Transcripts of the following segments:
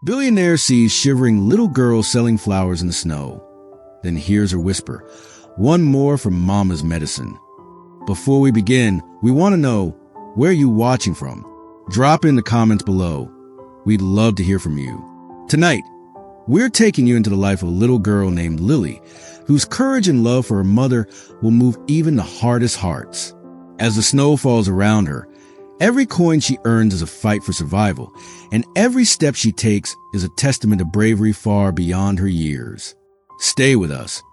Billionaire sees shivering little girl selling flowers in the snow, then hears her whisper, "One more from Mama's medicine." Before we begin, we want to know, where are you watching from? Drop in the comments below. We'd love to hear from you. Tonight, we're taking you into the life of a little girl named Lily, whose courage and love for her mother will move even the hardest hearts. As the snow falls around her, every coin she earns is a fight for survival, and every step she takes is a testament to bravery far beyond her years. Stay with us,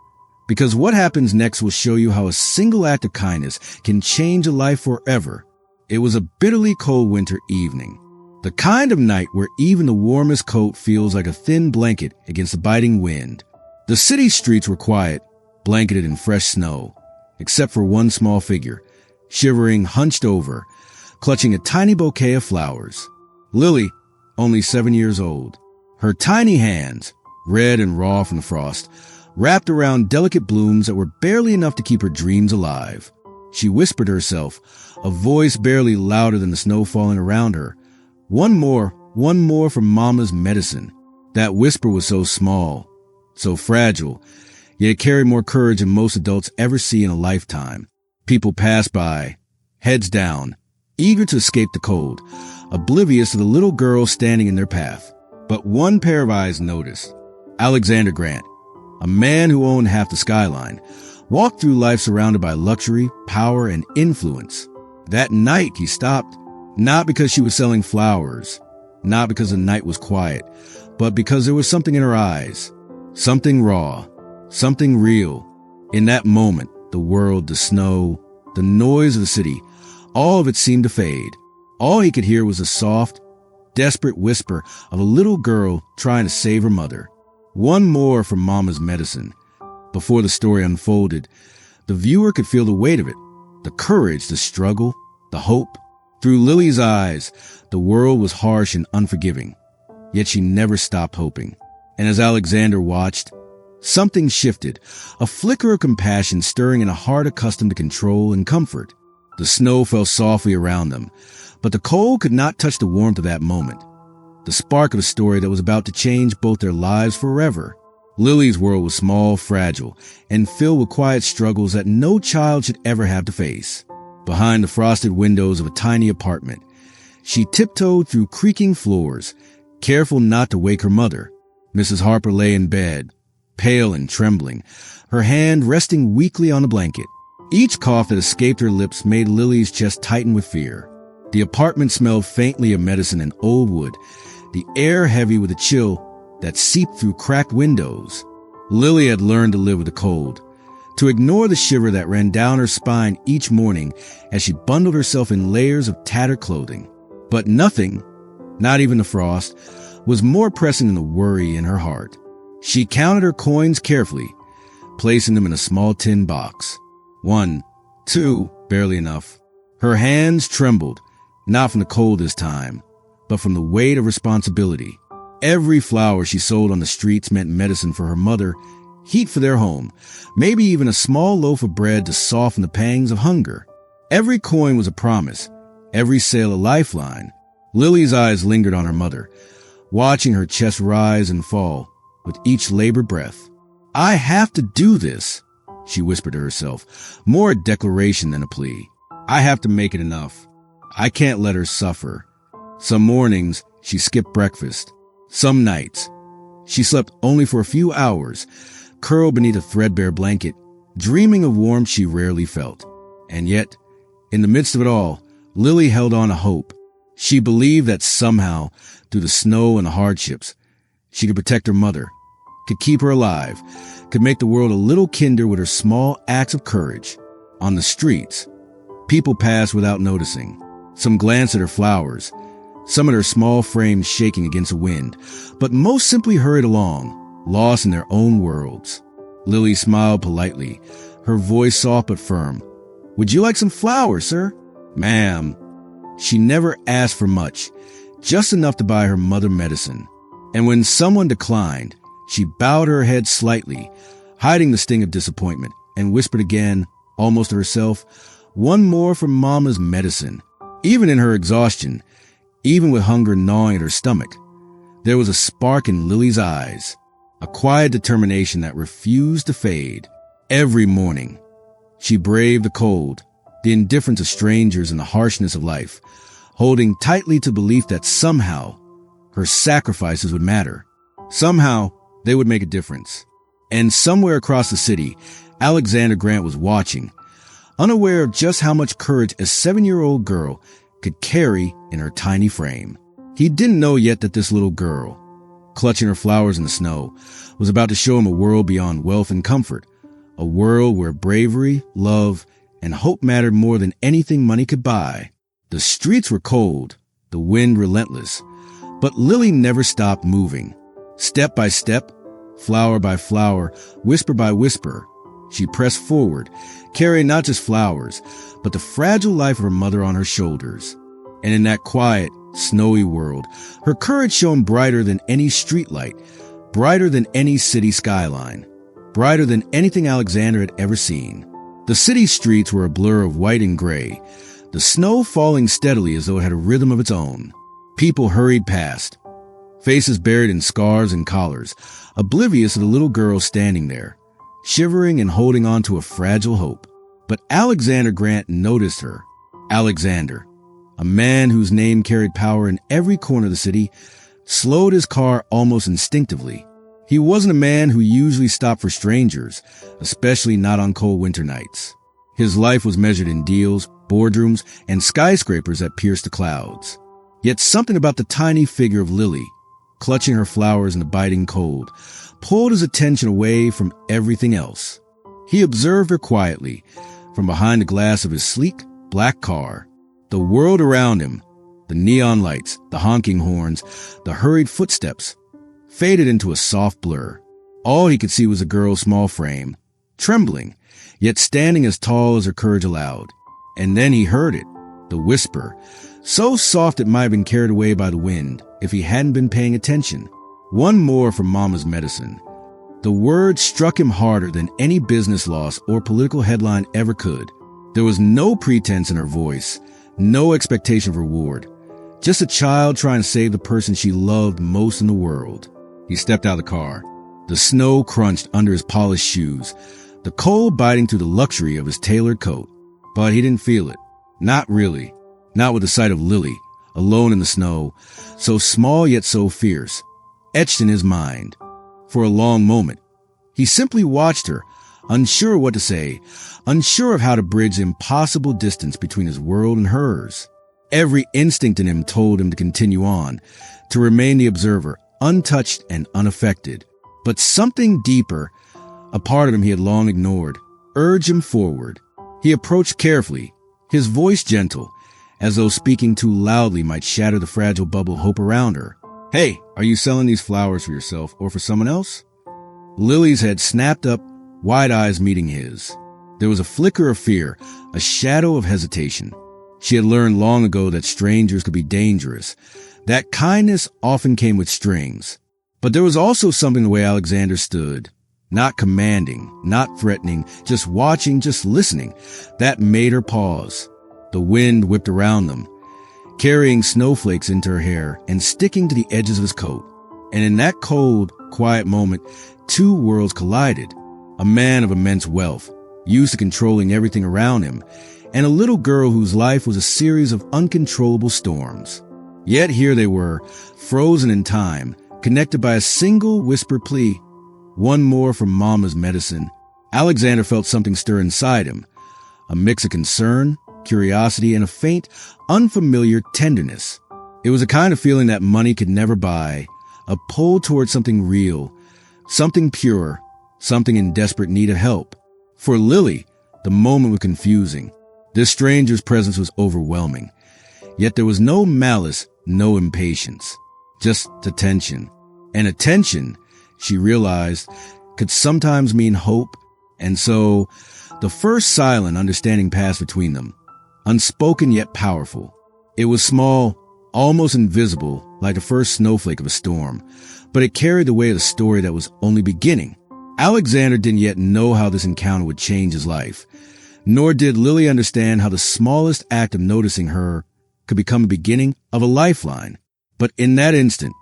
because what happens next will show you how a single act of kindness can change a life forever. It was a bitterly cold winter evening, the kind of night where even the warmest coat feels like a thin blanket against the biting wind. The city streets were quiet, blanketed in fresh snow, except for one small figure, shivering, hunched over, clutching a tiny bouquet of flowers. Lily, only 7 years old. Her tiny hands, red and raw from the frost, wrapped around delicate blooms that were barely enough to keep her dreams alive. She whispered to herself, a voice barely louder than the snow falling around her, one more from Mama's medicine." That whisper was so small, so fragile, yet it carried more courage than most adults ever see in a lifetime. People passed by, heads down, eager to escape the cold, oblivious to the little girl standing in their path. But one pair of eyes noticed. Alexander Grant, a man who owned half the skyline, walked through life surrounded by luxury, power, and influence. That night he stopped, not because she was selling flowers, not because the night was quiet, but because there was something in her eyes, something raw, something real. In that moment, the world, the snow, the noise of the city, all of it seemed to fade. All he could hear was a soft, desperate whisper of a little girl trying to save her mother. One more from Mama's medicine. Before the story unfolded, the viewer could feel the weight of it, the courage, the struggle, the hope. Through Lily's eyes, the world was harsh and unforgiving, yet she never stopped hoping. And as Alexander watched, something shifted, a flicker of compassion stirring in a heart accustomed to control and comfort. The snow fell softly around them, but the cold could not touch the warmth of that moment, the spark of a story that was about to change both their lives forever. Lily's world was small, fragile, and filled with quiet struggles that no child should ever have to face. Behind the frosted windows of a tiny apartment, she tiptoed through creaking floors, careful not to wake her mother. Mrs. Harper lay in bed, pale and trembling, her hand resting weakly on the blanket. Each cough that escaped her lips made Lily's chest tighten with fear. The apartment smelled faintly of medicine and old wood, the air heavy with a chill that seeped through cracked windows. Lily had learned to live with the cold, to ignore the shiver that ran down her spine each morning as she bundled herself in layers of tattered clothing. But nothing, not even the frost, was more pressing than the worry in her heart. She counted her coins carefully, placing them in a small tin box. 1, 2, barely enough. Her hands trembled, not from the cold this time, but from the weight of responsibility. Every flower she sold on the streets meant medicine for her mother, heat for their home, maybe even a small loaf of bread to soften the pangs of hunger. Every coin was a promise, every sale a lifeline. Lily's eyes lingered on her mother, watching her chest rise and fall with each labored breath. "I have to do this," she whispered to herself, more a declaration than a plea. "I have to make it enough. I can't let her suffer." Some mornings, she skipped breakfast. Some nights, she slept only for a few hours, curled beneath a threadbare blanket, dreaming of warmth she rarely felt. And yet, in the midst of it all, Lily held on to hope. She believed that somehow, through the snow and the hardships, she could protect her mother, could keep her alive, could make the world a little kinder with her small acts of courage. On the streets, people passed without noticing. Some glanced at her flowers, some at her small frame shaking against the wind, but most simply hurried along, lost in their own worlds. Lily smiled politely, her voice soft but firm. "Would you like some flowers, sir?" "Ma'am." She never asked for much, just enough to buy her mother medicine. And when someone declined, she bowed her head slightly, hiding the sting of disappointment, and whispered again, almost to herself, "One more from Mama's medicine." Even in her exhaustion, even with hunger gnawing at her stomach, There was a spark in Lily's eyes, a quiet determination that refused to fade. Every morning, she braved the cold, the indifference of strangers, and the harshness of life, holding tightly to belief that somehow her sacrifices would matter. Somehow they would make a difference. And somewhere across the city, Alexander Grant was watching, unaware of just how much courage a 7-year-old girl could carry in her tiny frame. He didn't know yet that this little girl, clutching her flowers in the snow, was about to show him a world beyond wealth and comfort, a world where bravery, love, and hope mattered more than anything money could buy. The streets were cold, the wind relentless, but Lily never stopped moving. Step by step, flower by flower, whisper by whisper, she pressed forward, carrying not just flowers, but the fragile life of her mother on her shoulders. And in that quiet, snowy world, her courage shone brighter than any streetlight, brighter than any city skyline, brighter than anything Alexander had ever seen. The city streets were a blur of white and gray, the snow falling steadily as though it had a rhythm of its own. People hurried past, faces buried in scarves and collars, oblivious of the little girl standing there, shivering and holding on to a fragile hope. But Alexander Grant noticed her. Alexander, a man whose name carried power in every corner of the city, slowed his car almost instinctively. He wasn't a man who usually stopped for strangers, especially not on cold winter nights. His life was measured in deals, boardrooms, and skyscrapers that pierced the clouds. Yet something about the tiny figure of Lily, clutching her flowers in the biting cold, pulled his attention away from everything else. He observed her quietly, from behind the glass of his sleek, black car. The world around him, the neon lights, the honking horns, the hurried footsteps, faded into a soft blur. All he could see was a girl's small frame, trembling, yet standing as tall as her courage allowed. And then he heard it, the whisper, so soft it might have been carried away by the wind if he hadn't been paying attention. One more from Mama's medicine. The word struck him harder than any business loss or political headline ever could. There was no pretense in her voice, no expectation of reward. Just a child trying to save the person she loved most in the world. He stepped out of the car. The snow crunched under his polished shoes, the cold biting through the luxury of his tailored coat. But he didn't feel it. Not really. Not with the sight of Lily, alone in the snow, so small yet so fierce, etched in his mind. For a long moment, he simply watched her, unsure what to say, unsure of how to bridge the impossible distance between his world and hers. Every instinct in him told him to continue on, to remain the observer, untouched and unaffected. But something deeper, a part of him he had long ignored, urged him forward. He approached carefully, his voice gentle, as though speaking too loudly might shatter the fragile bubble of hope around her. "Hey, are you selling these flowers for yourself or for someone else?" Lily's head snapped up, wide eyes meeting his. There was a flicker of fear, a shadow of hesitation. She had learned long ago that strangers could be dangerous, that kindness often came with strings. But there was also something in the way Alexander stood, not commanding, not threatening, just watching, just listening, that made her pause. The wind whipped around them, carrying snowflakes into her hair and sticking to the edges of his coat. And in that cold, quiet moment, two worlds collided. A man of immense wealth, used to controlling everything around him, and a little girl whose life was a series of uncontrollable storms. Yet here they were, frozen in time, connected by a single whispered plea. One more from Mama's medicine. Alexander felt something stir inside him, a mix of concern, curiosity, and a faint, unfamiliar tenderness. It was a kind of feeling that money could never buy, a pull towards something real, something pure, something in desperate need of help. For Lily, the moment was confusing. This stranger's presence was overwhelming. Yet there was no malice, no impatience, just attention. And attention, she realized, could sometimes mean hope. And so, the first silent understanding passed between them, unspoken yet powerful. It was small, almost invisible, like the first snowflake of a storm, but it carried the weight of the story that was only beginning. Alexander didn't yet know how this encounter would change his life, nor did Lily understand how the smallest act of noticing her could become the beginning of a lifeline. But in that instant,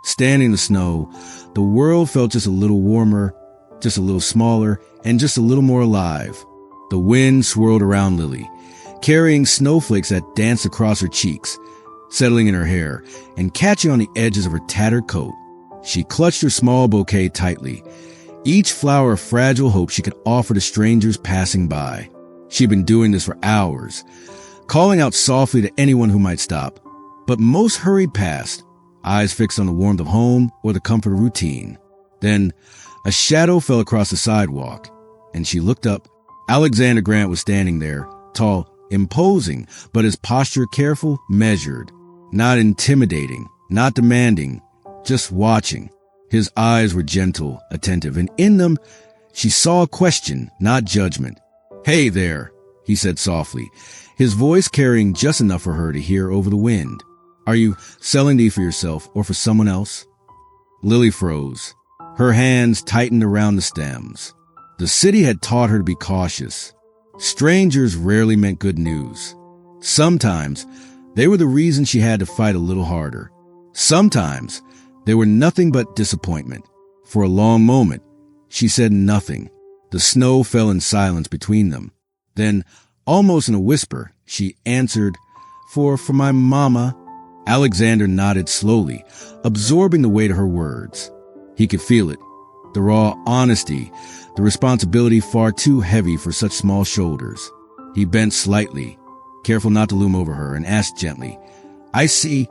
Standing in the snow, the world felt just a little warmer, just a little smaller, and just a little more alive. The wind swirled around Lily, carrying snowflakes that danced across her cheeks, settling in her hair, and catching on the edges of her tattered coat. She clutched her small bouquet tightly, each flower a fragile hope she could offer to strangers passing by. She'd been doing this for hours, calling out softly to anyone who might stop, but most hurried past, eyes fixed on the warmth of home or the comfort of routine. Then, a shadow fell across the sidewalk, and she looked up. Alexander Grant was standing there, tall, imposing, but his posture careful, measured, not intimidating, not demanding, just watching. His eyes were gentle, attentive, and in them, she saw a question, not judgment. "Hey there," he said softly, his voice carrying just enough for her to hear over the wind. "Are you selling these for yourself or for someone else?" Lily froze. Her hands tightened around the stems. The city had taught her to be cautious. Strangers rarely meant good news. Sometimes, they were the reason she had to fight a little harder. Sometimes, they were nothing but disappointment. For a long moment, she said nothing. The snow fell in silence between them. Then, almost in a whisper, she answered, For my mama." Alexander nodded slowly, absorbing the weight of her words. He could feel it, the raw honesty, the responsibility far too heavy for such small shoulders. He bent slightly, careful not to loom over her, and asked gently, "I see.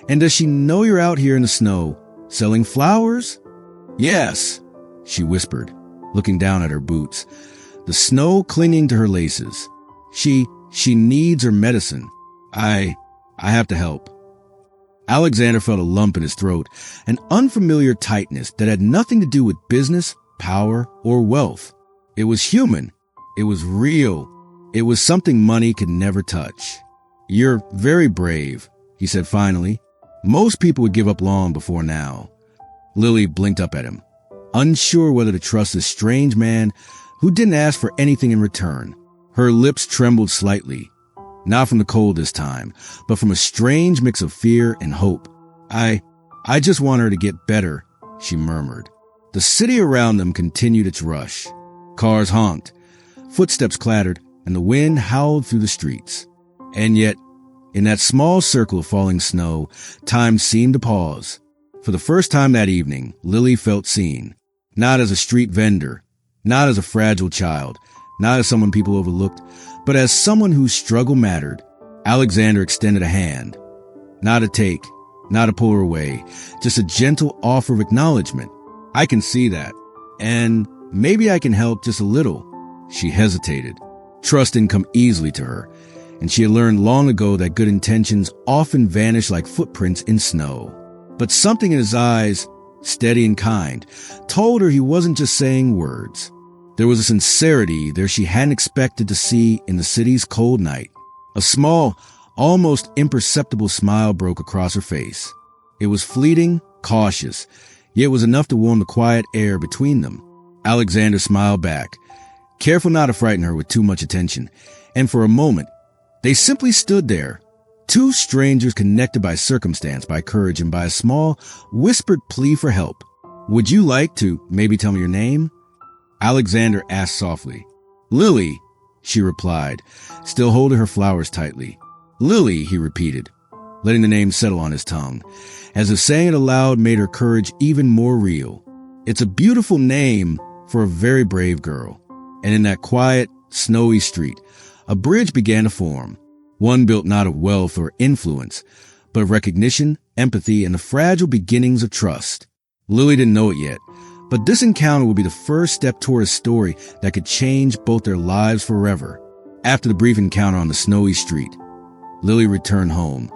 And does she know you're out here in the snow, selling flowers?" "Yes," she whispered, looking down at her boots, the snow clinging to her laces. She needs her medicine. I have to help." Alexander felt a lump in his throat, an unfamiliar tightness that had nothing to do with business, power, or wealth. It was human. It was real. It was something money could never touch. "You're very brave," he said finally. "Most people would give up long before now." Lily blinked up at him, unsure whether to trust this strange man who didn't ask for anything in return. Her lips trembled slightly. Not from the cold this time, but from a strange mix of fear and hope. I just want her to get better," she murmured. The city around them continued its rush. Cars honked, footsteps clattered, and the wind howled through the streets. And yet, in that small circle of falling snow, time seemed to pause. For the first time that evening, Lily felt seen. Not as a street vendor, not as a fragile child, not as someone people overlooked, but as someone whose struggle mattered. Alexander extended a hand. Not a take, not to pull her away, just a gentle offer of acknowledgement. "I can see that. And maybe I can help just a little." She hesitated. Trust didn't come easily to her, and she had learned long ago that good intentions often vanish like footprints in snow. But something in his eyes, steady and kind, told her he wasn't just saying words. There was a sincerity there she hadn't expected to see in the city's cold night. A small, almost imperceptible smile broke across her face. It was fleeting, cautious, yet was enough to warm the quiet air between them. Alexander smiled back, careful not to frighten her with too much attention, and for a moment, they simply stood there, two strangers connected by circumstance, by courage, and by a small, whispered plea for help. "Would you like to maybe tell me your name?" Alexander asked softly. "Lily," she replied, still holding her flowers tightly. "Lily," he repeated, letting the name settle on his tongue, as if saying it aloud made her courage even more real. It's a beautiful name for a very brave girl. And in that quiet, snowy street, a bridge began to form, one built not of wealth or influence, but of recognition, empathy, and the fragile beginnings of trust. Lily didn't know it yet, but this encounter would be the first step toward a story that could change both their lives forever. After the brief encounter on the snowy street, Lily returned home,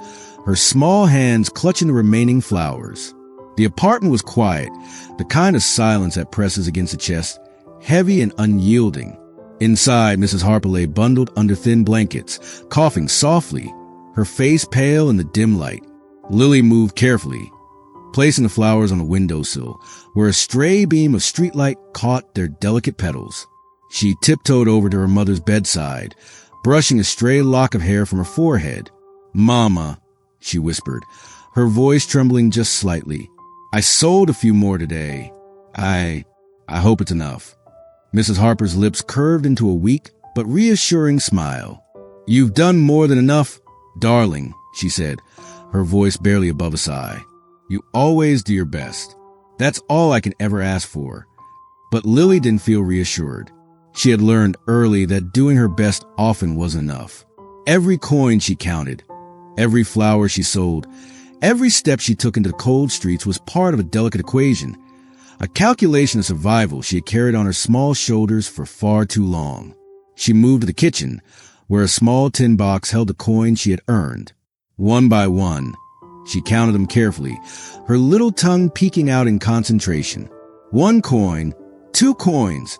her small hands clutching the remaining flowers. The apartment was quiet, the kind of silence that presses against the chest, heavy and unyielding. Inside, Mrs. Harper lay bundled under thin blankets, coughing softly, her face pale in the dim light. Lily moved carefully, placing the flowers on the windowsill, where a stray beam of streetlight caught their delicate petals. She tiptoed over to her mother's bedside, brushing a stray lock of hair from her forehead. "Mama," she whispered, her voice trembling just slightly. I sold a few more today. I hope it's enough. Mrs. Harper's lips curved into a weak but reassuring smile. You've done more than enough, darling, she said, her voice barely above a sigh. You always do your best. That's all I can ever ask for. But Lily didn't feel reassured. She had learned early that doing her best often wasn't enough. Every coin she counted, every flower she sold, every step she took into the cold streets was part of a delicate equation, a calculation of survival she had carried on her small shoulders for far too long. She moved to the kitchen, where a small tin box held the coins she had earned. One by one, she counted them carefully, her little tongue peeking out in concentration. 1 coin, 2 coins,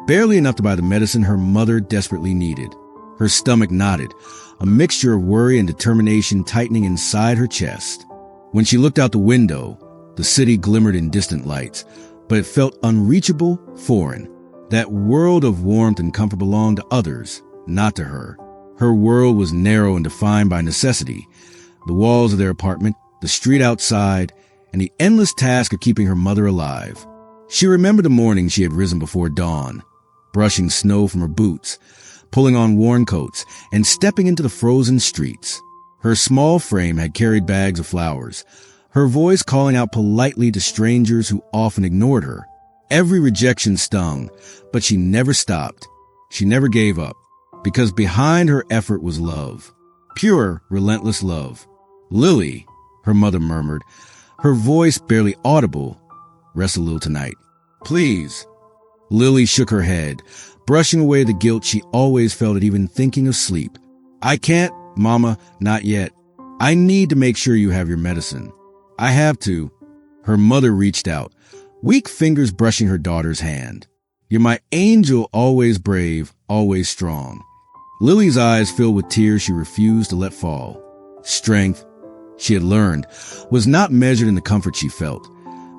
barely enough to buy the medicine her mother desperately needed. Her stomach knotted, a mixture of worry and determination tightening inside her chest. When she looked out the window, the city glimmered in distant lights, but it felt unreachable, foreign. That world of warmth and comfort belonged to others, not to her. Her world was narrow and defined by necessity. The walls of their apartment, the street outside, and the endless task of keeping her mother alive. She remembered the morning she had risen before dawn, brushing snow from her boots, pulling on worn coats, and stepping into the frozen streets. Her small frame had carried bags of flowers, her voice calling out politely to strangers who often ignored her. Every rejection stung, but she never stopped. She never gave up, because behind her effort was love. Pure, relentless love. Lily, her mother murmured, her voice barely audible, rest a little tonight. Please. Lily shook her head, brushing away the guilt she always felt at even thinking of sleep. I can't, Mama, not yet. I need to make sure you have your medicine. I have to. Her mother reached out, weak fingers brushing her daughter's hand. You're my angel, always brave, always strong. Lily's eyes filled with tears she refused to let fall. Strength, she had learned, was not measured in the comfort she felt,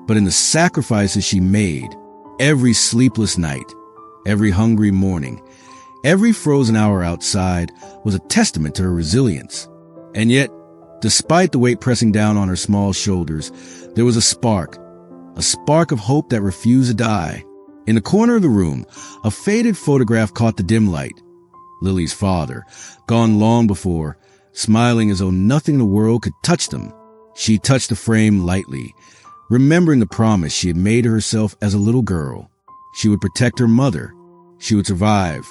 but in the sacrifices she made. Every sleepless night, every hungry morning, every frozen hour outside was a testament to her resilience. And yet, despite the weight pressing down on her small shoulders, there was a spark of hope that refused to die. In the corner of the room, a faded photograph caught the dim light. Lily's father, gone long before, smiling as though nothing in the world could touch them. She touched the frame lightly, remembering the promise she had made to herself as a little girl. She would protect her mother. She would survive.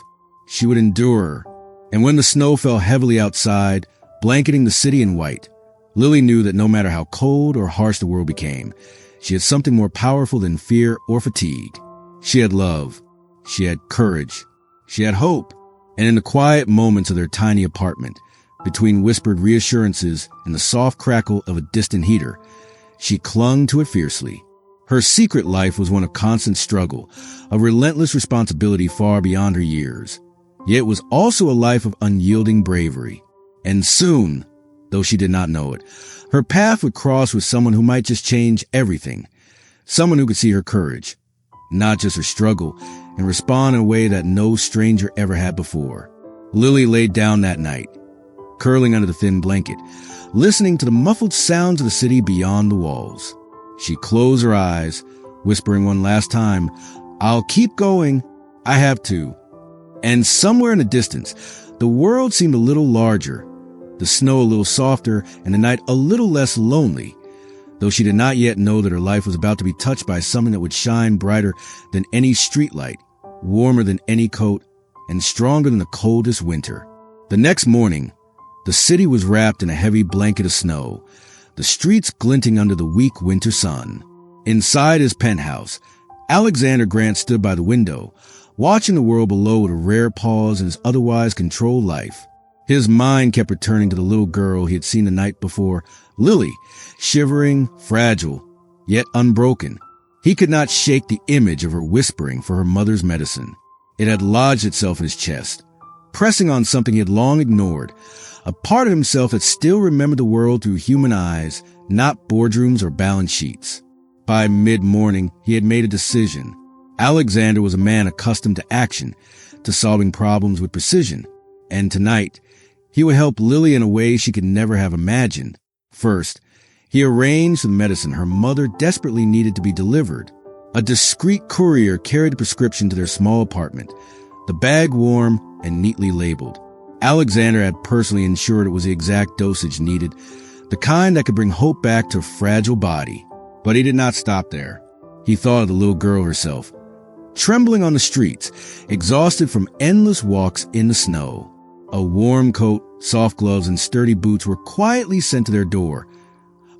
She would endure. And when the snow fell heavily outside, blanketing the city in white, Lily knew that no matter how cold or harsh the world became, she had something more powerful than fear or fatigue. She had love. She had courage. She had hope. And in the quiet moments of their tiny apartment, between whispered reassurances and the soft crackle of a distant heater, she clung to it fiercely. Her secret life was one of constant struggle, a relentless responsibility far beyond her years. Yet it was also a life of unyielding bravery. And soon, though she did not know it, her path would cross with someone who might just change everything. Someone who could see her courage, not just her struggle, and respond in a way that no stranger ever had before. Lily laid down that night, curling under the thin blanket, listening to the muffled sounds of the city beyond the walls. She closed her eyes, whispering one last time, I'll keep going. I have to. And somewhere in the distance, the world seemed a little larger, the snow a little softer, and the night a little less lonely, though she did not yet know that her life was about to be touched by something that would shine brighter than any streetlight, warmer than any coat, and stronger than the coldest winter. The next morning, the city was wrapped in a heavy blanket of snow, the streets glinting under the weak winter sun. Inside his penthouse, Alexander Grant stood by the window, watching the world below with a rare pause in his otherwise controlled life. His mind kept returning to the little girl he had seen the night before, Lily, shivering, fragile, yet unbroken. He could not shake the image of her whispering for her mother's medicine. It had lodged itself in his chest, pressing on something he had long ignored, a part of himself that still remembered the world through human eyes, not boardrooms or balance sheets. By mid-morning, he had made a decision. Alexander was a man accustomed to action, to solving problems with precision. And tonight, he would help Lily in a way she could never have imagined. First, He arranged the medicine her mother desperately needed to be delivered. A discreet courier carried the prescription to their small apartment, the bag warm and neatly labeled. Alexander had personally ensured it was the exact dosage needed, the kind that could bring hope back to a fragile body. But he did not stop there. He thought of the little girl herself, trembling on the streets, exhausted from endless walks in the snow. A warm coat, soft gloves, and sturdy boots were quietly sent to their door,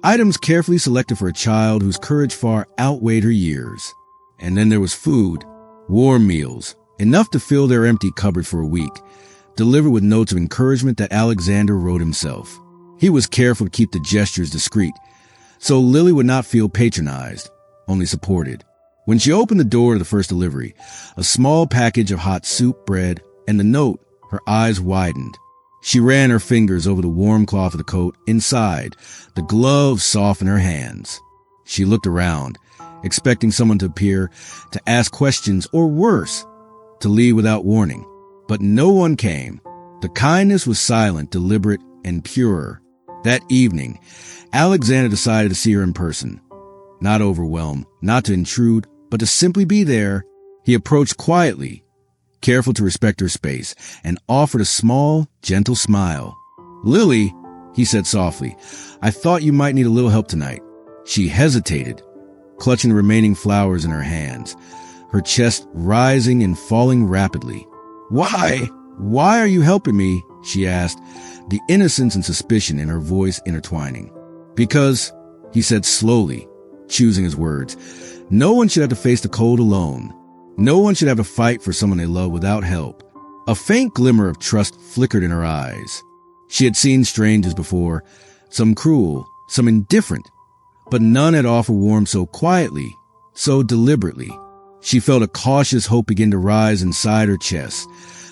items carefully selected for a child whose courage far outweighed her years. And then there was food, warm meals, enough to fill their empty cupboard for a week, delivered with notes of encouragement that Alexander wrote himself. He was careful to keep the gestures discreet, so Lily would not feel patronized, only supported. When she opened the door to the first delivery, a small package of hot soup, bread, and the note, her eyes widened. She ran her fingers over the warm cloth of the coat. Inside, the gloves softened her hands. She looked around, expecting someone to appear, to ask questions, or worse, to leave without warning. But no one came. The kindness was silent, deliberate, and pure. That evening, Alexander decided to see her in person. Not overwhelmed, not to intrude, but to simply be there. He approached quietly, careful to respect her space, and offered a small, gentle smile. "Lily," he said softly, "I thought you might need a little help tonight." She hesitated, clutching the remaining flowers in her hands, her chest rising and falling rapidly. "Why? Why are you helping me?" she asked, the innocence and suspicion in her voice intertwining. "Because," he said slowly, choosing his words, "no one should have to face the cold alone. No one should have to fight for someone they love without help." A faint glimmer of trust flickered in her eyes. She had seen strangers before, some cruel, some indifferent, but none had offered warmth so quietly, so deliberately. She felt a cautious hope begin to rise inside her chest,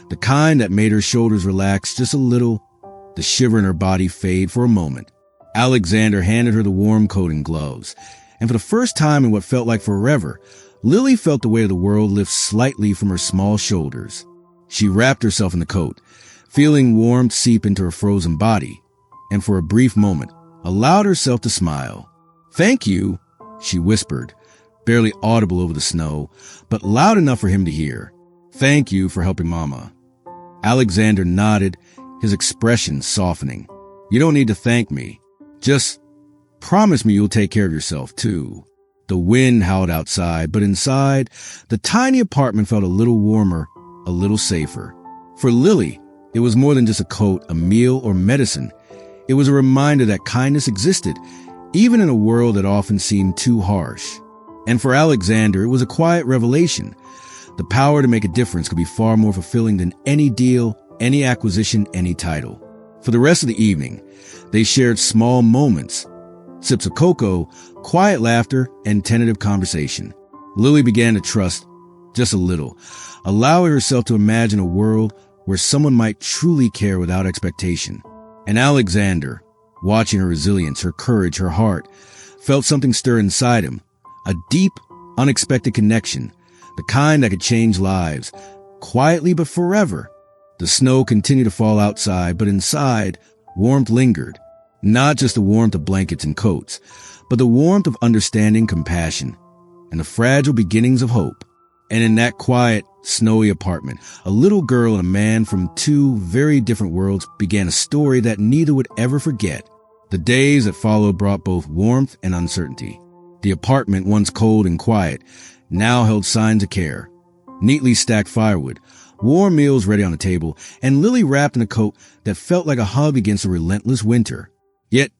the kind that made her shoulders relax just a little, the shiver in her body fade for a moment. Alexander handed her the warm coat and gloves, and for the first time in what felt like forever, Lily felt the weight of the world lift slightly from her small shoulders. She wrapped herself in the coat, feeling warmth seep into her frozen body, and for a brief moment, allowed herself to smile. "Thank you," she whispered, barely audible over the snow, but loud enough for him to hear. "Thank you for helping Mama." Alexander nodded, his expression softening. "You don't need to thank me. Just promise me you'll take care of yourself, too." The wind howled outside, but inside, the tiny apartment felt a little warmer, a little safer. For Lily, it was more than just a coat, a meal, or medicine. It was a reminder that kindness existed, even in a world that often seemed too harsh. And for Alexander, it was a quiet revelation. The power to make a difference could be far more fulfilling than any deal, any acquisition, any title. For the rest of the evening, they shared small moments, sips of cocoa, quiet laughter, and tentative conversation. Lily began to trust, just a little, allowing herself to imagine a world where someone might truly care without expectation. And Alexander, watching her resilience, her courage, her heart, felt something stir inside him, a deep, unexpected connection, the kind that could change lives, quietly but forever. The snow continued to fall outside, but inside, warmth lingered. Not just the warmth of blankets and coats, but the warmth of understanding, compassion, and the fragile beginnings of hope. And in that quiet, snowy apartment, a little girl and a man from two very different worlds began a story that neither would ever forget. The days that followed brought both warmth and uncertainty. The apartment, once cold and quiet, now held signs of care. Neatly stacked firewood, warm meals ready on the table, and Lily wrapped in a coat that felt like a hug against a relentless winter. Yet,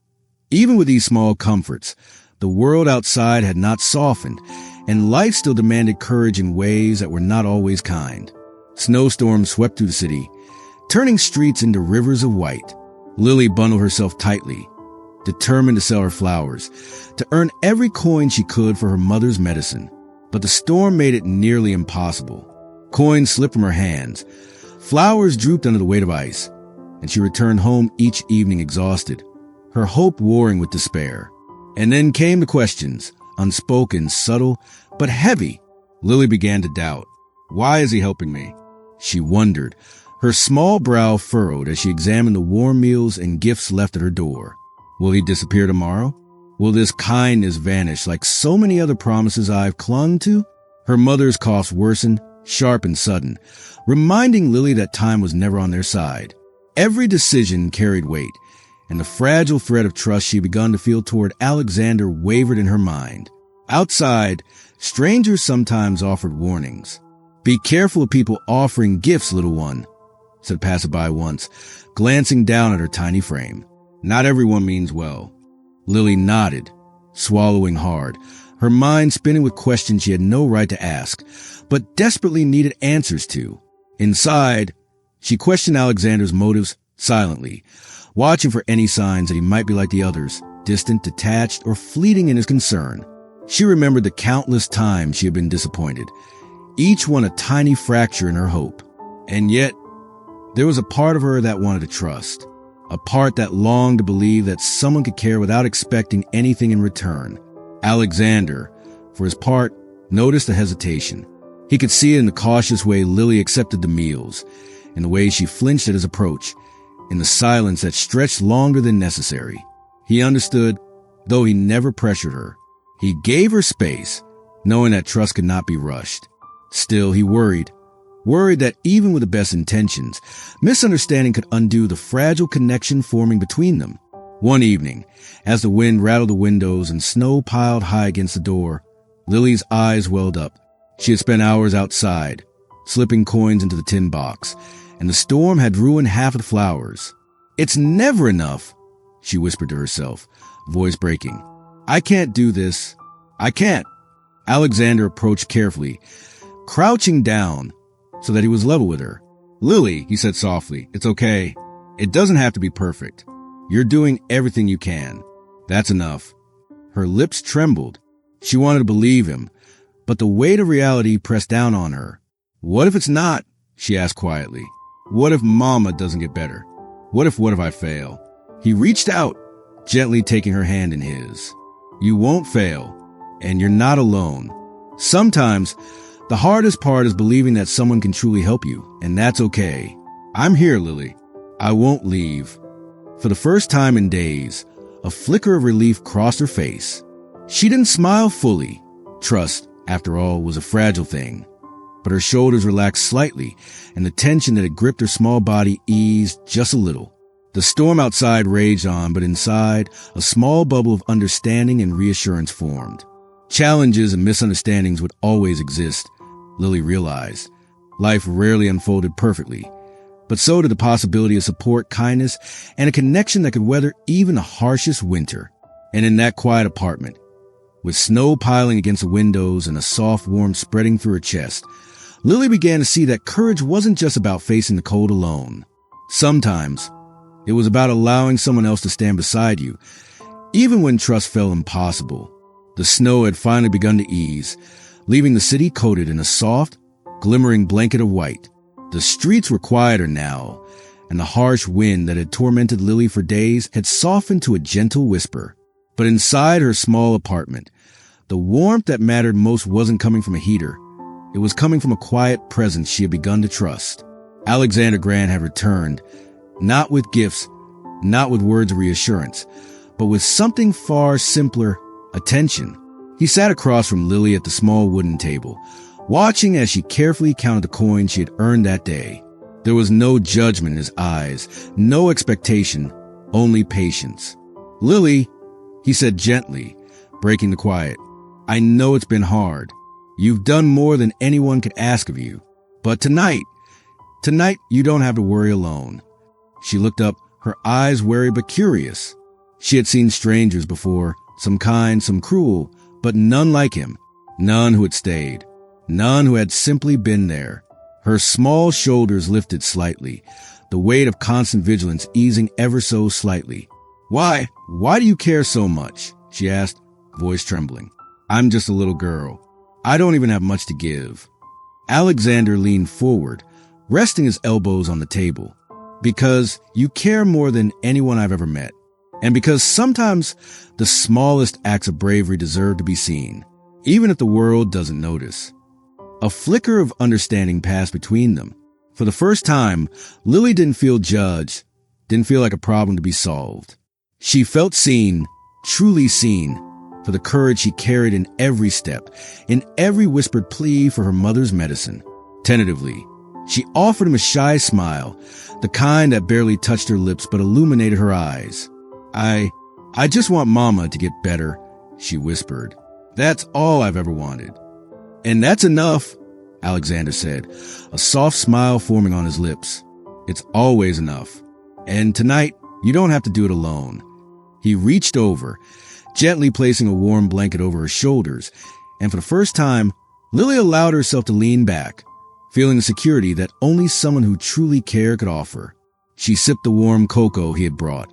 even with these small comforts, the world outside had not softened, and life still demanded courage in ways that were not always kind. Snowstorms swept through the city, turning streets into rivers of white. Lily bundled herself tightly, determined to sell her flowers, to earn every coin she could for her mother's medicine. But the storm made it nearly impossible. Coins slipped from her hands, flowers drooped under the weight of ice, and she returned home each evening exhausted, her hope warring with despair. And then came the questions, unspoken, subtle, but heavy. Lily began to doubt. Why is he helping me? She wondered, her small brow furrowed as she examined the warm meals and gifts left at her door. Will he disappear tomorrow? Will this kindness vanish like so many other promises I've clung to? Her mother's coughs worsened, sharp and sudden, reminding Lily that time was never on their side. Every decision carried weight, and the fragile thread of trust she had begun to feel toward Alexander wavered in her mind. Outside, strangers sometimes offered warnings. "Be careful of people offering gifts, little one," said a passerby once, glancing down at her tiny frame. "Not everyone means well." Lily nodded, swallowing hard, her mind spinning with questions she had no right to ask, but desperately needed answers to. Inside, she questioned Alexander's motives silently, watching for any signs that he might be like the others, distant, detached, or fleeting in his concern. She remembered the countless times she had been disappointed, each one a tiny fracture in her hope. And yet, there was a part of her that wanted to trust, a part that longed to believe that someone could care without expecting anything in return. Alexander, for his part, noticed the hesitation. He could see it in the cautious way Lily accepted the meals, in the way she flinched at his approach, in the silence that stretched longer than necessary. He understood, though he never pressured her. He gave her space, knowing that trust could not be rushed. Still, he worried that even with the best intentions, misunderstanding could undo the fragile connection forming between them. One evening, as the wind rattled the windows and snow piled high against the door, Lily's eyes welled up. She had spent hours outside, slipping coins into the tin box, and the storm had ruined half of the flowers. "It's never enough," she whispered to herself, voice breaking. "I can't do this. I can't." Alexander approached carefully, crouching down so that he was level with her. "Lily," he said softly, "it's okay. It doesn't have to be perfect. You're doing everything you can. That's enough." Her lips trembled. She wanted to believe him, but the weight of reality pressed down on her. "What if it's not?" she asked quietly. "What if Mama doesn't get better? What if I fail?" He reached out, gently taking her hand in his. "You won't fail, and you're not alone. Sometimes, the hardest part is believing that someone can truly help you, and that's okay. I'm here, Lily. I won't leave." For the first time in days, a flicker of relief crossed her face. She didn't smile fully. Trust, after all, was a fragile thing. But her shoulders relaxed slightly, and the tension that had gripped her small body eased just a little. The storm outside raged on, but inside, a small bubble of understanding and reassurance formed. Challenges and misunderstandings would always exist, Lily realized. Life rarely unfolded perfectly, but so did the possibility of support, kindness, and a connection that could weather even the harshest winter. And in that quiet apartment, with snow piling against the windows and a soft warmth spreading through her chest, Lily began to see that courage wasn't just about facing the cold alone. Sometimes, it was about allowing someone else to stand beside you, even when trust felt impossible. The snow had finally begun to ease, leaving the city coated in a soft, glimmering blanket of white. The streets were quieter now, and the harsh wind that had tormented Lily for days had softened to a gentle whisper. But inside her small apartment, the warmth that mattered most wasn't coming from a heater. It was coming from a quiet presence she had begun to trust. Alexander Grant had returned, not with gifts, not with words of reassurance, but with something far simpler, attention. He sat across from Lily at the small wooden table, watching as she carefully counted the coins she had earned that day. There was no judgment in his eyes, no expectation, only patience. "Lily," he said gently, breaking the quiet, "I know it's been hard. You've done more than anyone could ask of you. But tonight you don't have to worry alone." She looked up, her eyes wary but curious. She had seen strangers before, some kind, some cruel, but none like him. None who had stayed. None who had simply been there. Her small shoulders lifted slightly, the weight of constant vigilance easing ever so slightly. Why do you care so much?" she asked, voice trembling. "I'm just a little girl. I don't even have much to give." Alexander leaned forward, resting his elbows on the table. "Because you care more than anyone I've ever met. And because sometimes the smallest acts of bravery deserve to be seen, even if the world doesn't notice." A flicker of understanding passed between them. For the first time, Lily didn't feel judged, didn't feel like a problem to be solved. She felt seen, truly seen, for the courage she carried in every step, in every whispered plea for her mother's medicine. Tentatively, she offered him a shy smile, the kind that barely touched her lips but illuminated her eyes. I just want Mama to get better, she whispered. That's all I've ever wanted. And that's enough, Alexander said, a soft smile forming on his lips. It's always enough. And tonight, you don't have to do it alone. He reached over, gently placing a warm blanket over her shoulders, and for the first time, Lily allowed herself to lean back, feeling the security that only someone who truly cared could offer. She sipped the warm cocoa he had brought,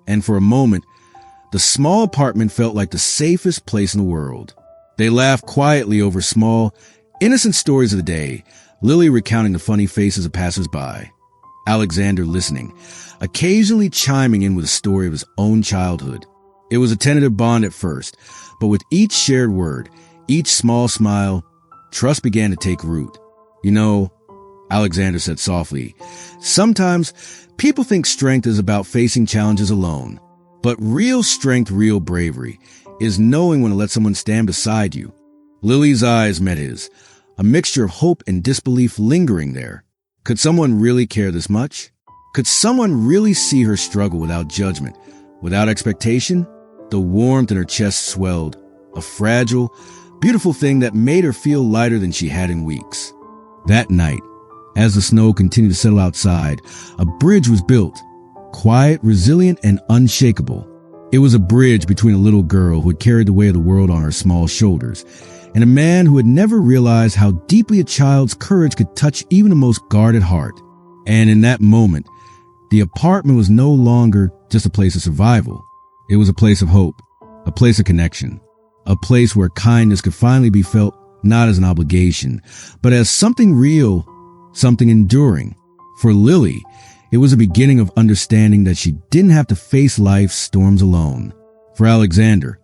and for a moment, the small apartment felt like the safest place in the world. They laughed quietly over small, innocent stories of the day, Lily recounting the funny faces of passers-by, Alexander listening, occasionally chiming in with a story of his own childhood. It was a tentative bond at first, but with each shared word, each small smile, trust began to take root. You know, Alexander said softly, sometimes people think strength is about facing challenges alone. But real strength, real bravery, is knowing when to let someone stand beside you. Lily's eyes met his, a mixture of hope and disbelief lingering there. Could someone really care this much? Could someone really see her struggle without judgment, without expectation? The warmth in her chest swelled, a fragile, beautiful thing that made her feel lighter than she had in weeks. That night, as the snow continued to settle outside, a bridge was built. Quiet, resilient, and unshakable. It was a bridge between a little girl who had carried the weight of the world on her small shoulders, and a man who had never realized how deeply a child's courage could touch even the most guarded heart. And in that moment, the apartment was no longer just a place of survival. It was a place of hope, a place of connection, a place where kindness could finally be felt not as an obligation, but as something real, something enduring. For Lily, it was a beginning of understanding that she didn't have to face life's storms alone. For Alexander,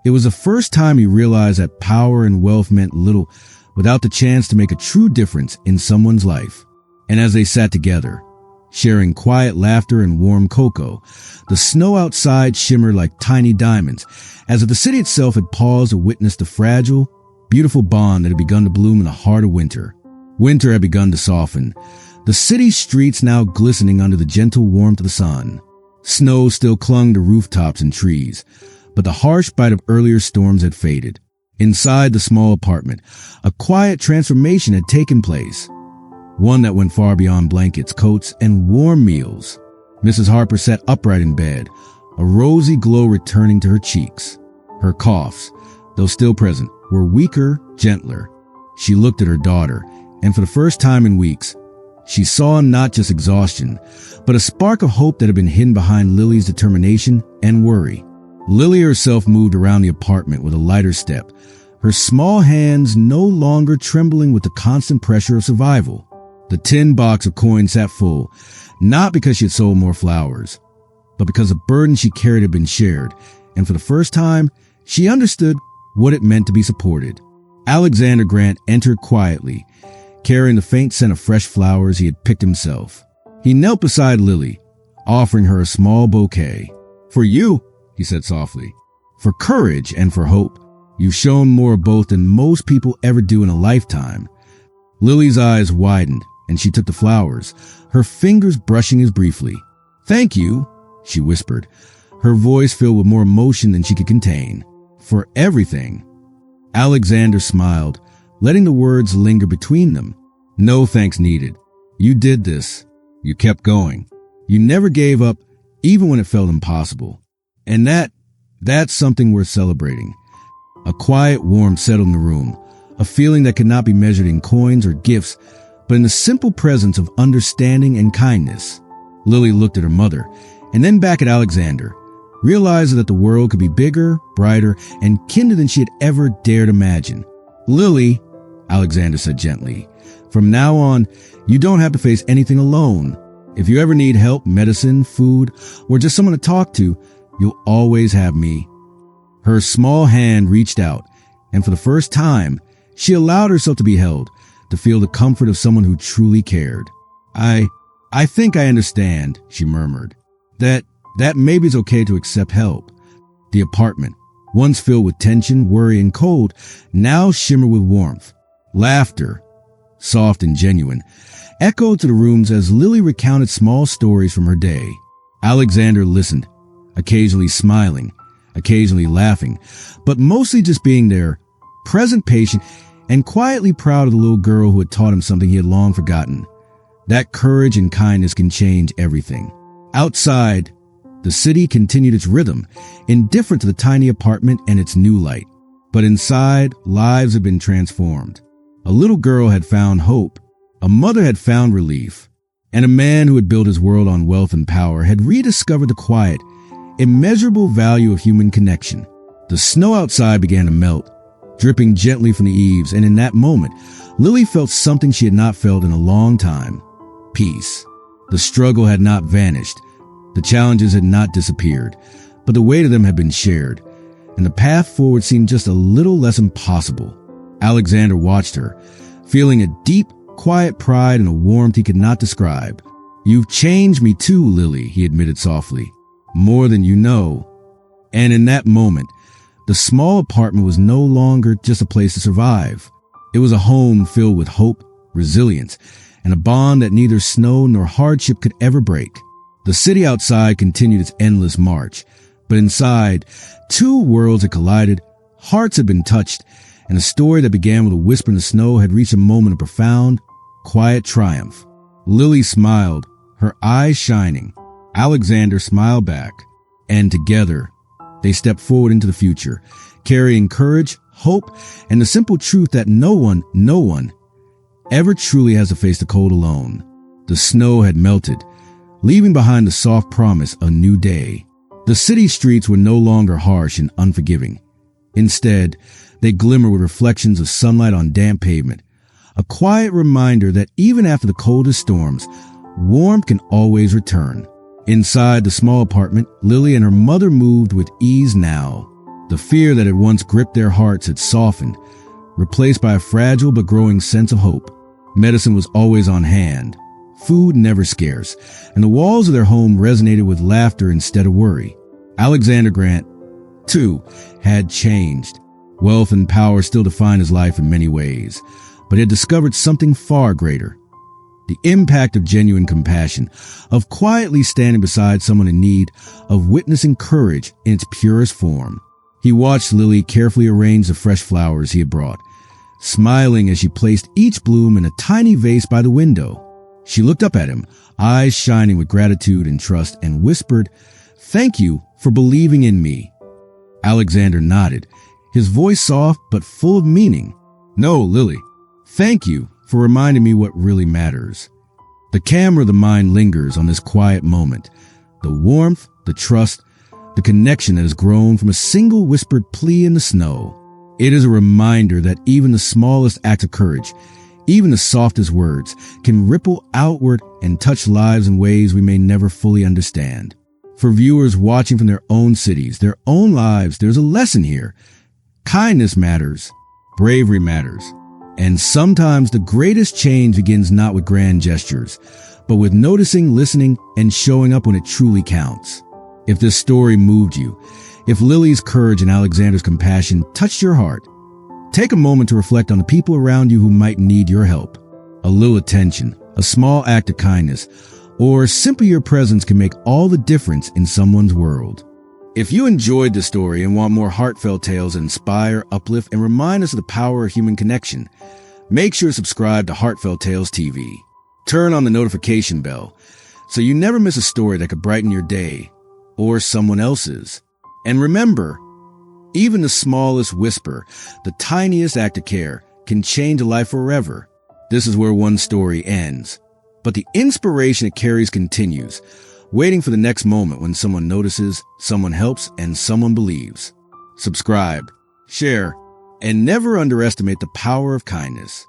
it was the first time he realized that power and wealth meant little without the chance to make a true difference in someone's life. And as they sat together, sharing quiet laughter and warm cocoa, the snow outside shimmered like tiny diamonds, as if the city itself had paused to witness the fragile, beautiful bond that had begun to bloom in the heart of winter. Winter had begun to soften, the city streets now glistening under the gentle warmth of the sun. Snow still clung to rooftops and trees, but the harsh bite of earlier storms had faded. Inside the small apartment, a quiet transformation had taken place, one that went far beyond blankets, coats, and warm meals. Mrs. Harper sat upright in bed, a rosy glow returning to her cheeks. Her coughs, though still present, were weaker, gentler. She looked at her daughter, and for the first time in weeks, she saw not just exhaustion, but a spark of hope that had been hidden behind Lily's determination and worry. Lily herself moved around the apartment with a lighter step, her small hands no longer trembling with the constant pressure of survival. The tin box of coins sat full, not because she had sold more flowers, but because the burden she carried had been shared, and for the first time, she understood what it meant to be supported. Alexander Grant entered quietly, carrying the faint scent of fresh flowers he had picked himself. He knelt beside Lily, offering her a small bouquet. "For you," he said softly, "for courage and for hope. You've shown more of both than most people ever do in a lifetime." Lily's eyes widened, and she took the flowers, her fingers brushing his briefly. "Thank you," she whispered, her voice filled with more emotion than she could contain. "For everything." Alexander smiled, letting the words linger between them. "No thanks needed. You did this. You kept going. You never gave up, even when it felt impossible. And that's something worth celebrating." A quiet warmth settled in the room, a feeling that could not be measured in coins or gifts, but in the simple presence of understanding and kindness. Lily looked at her mother, and then back at Alexander, realizing that the world could be bigger, brighter, and kinder than she had ever dared imagine. "Lily," Alexander said gently, "from now on, you don't have to face anything alone. If you ever need help, medicine, food, or just someone to talk to, you'll always have me." Her small hand reached out, and for the first time, she allowed herself to be held, to feel the comfort of someone who truly cared. I think I understand," she murmured, that maybe it's okay to accept help, The apartment, once filled with tension, worry, and cold, now shimmered with warmth. Laughter, soft and genuine, echoed to the rooms as Lily recounted small stories from her day. Alexander listened, occasionally smiling, occasionally laughing, but mostly just being there, present, patient, and quietly proud of the little girl who had taught him something he had long forgotten. That courage and kindness can change everything. Outside, the city continued its rhythm, indifferent to the tiny apartment and its new light. But inside, lives had been transformed. A little girl had found hope, a mother had found relief, and a man who had built his world on wealth and power had rediscovered the quiet, immeasurable value of human connection. The snow outside began to melt, dripping gently from the eaves, and in that moment, Lily felt something she had not felt in a long time: peace. The struggle had not vanished. The challenges had not disappeared, but the weight of them had been shared, and the path forward seemed just a little less impossible. Alexander watched her, feeling a deep, quiet pride and a warmth he could not describe. "You've changed me too, Lily," he admitted softly. "More than you know." And in that moment, the small apartment was no longer just a place to survive. It was a home filled with hope, resilience, and a bond that neither snow nor hardship could ever break. The city outside continued its endless march, but inside, two worlds had collided, hearts had been touched, and a story that began with a whisper in the snow had reached a moment of profound, quiet triumph. Lily smiled, her eyes shining. Alexander smiled back, and together, they stepped forward into the future, carrying courage, hope, and the simple truth that no one ever truly has to face the cold alone. The snow had melted, leaving behind the soft promise of a new day. The city streets were no longer harsh and unforgiving. Instead, they glimmered with reflections of sunlight on damp pavement, a quiet reminder that even after the coldest storms, warmth can always return. Inside the small apartment, Lily and her mother moved with ease now. The fear that had once gripped their hearts had softened, replaced by a fragile but growing sense of hope. Medicine was always on hand, food never scarce, and the walls of their home resonated with laughter instead of worry. Alexander Grant, too, had changed. Wealth and power still defined his life in many ways, but he had discovered something far greater: the impact of genuine compassion, of quietly standing beside someone in need, of witnessing courage in its purest form. He watched Lily carefully arrange the fresh flowers he had brought, smiling as she placed each bloom in a tiny vase by the window. She looked up at him, eyes shining with gratitude and trust, and whispered, "Thank you for believing in me." Alexander nodded, his voice soft but full of meaning. "No, Lily, thank you for reminding me what really matters." The camera of the mind lingers on this quiet moment, the warmth, the trust, the connection that has grown from a single whispered plea in the snow. It is a reminder that even the smallest act of courage, even the softest words, can ripple outward and touch lives in ways we may never fully understand. For viewers watching from their own cities, their own lives, there's a lesson here. Kindness matters, bravery matters, and sometimes the greatest change begins not with grand gestures, but with noticing, listening, and showing up when it truly counts. If this story moved you, if Lily's courage and Alexander's compassion touched your heart, take a moment to reflect on the people around you who might need your help. A little attention, a small act of kindness, or simply your presence can make all the difference in someone's world. If you enjoyed the story and want more heartfelt tales that inspire, uplift, and remind us of the power of human connection, make sure to subscribe to Heartfelt Tales TV. Turn on the notification bell so you never miss a story that could brighten your day or someone else's. And remember, even the smallest whisper, the tiniest act of care, can change a life forever. This is where one story ends, but the inspiration it carries continues, waiting for the next moment when someone notices, someone helps, and someone believes. Subscribe, share, and never underestimate the power of kindness.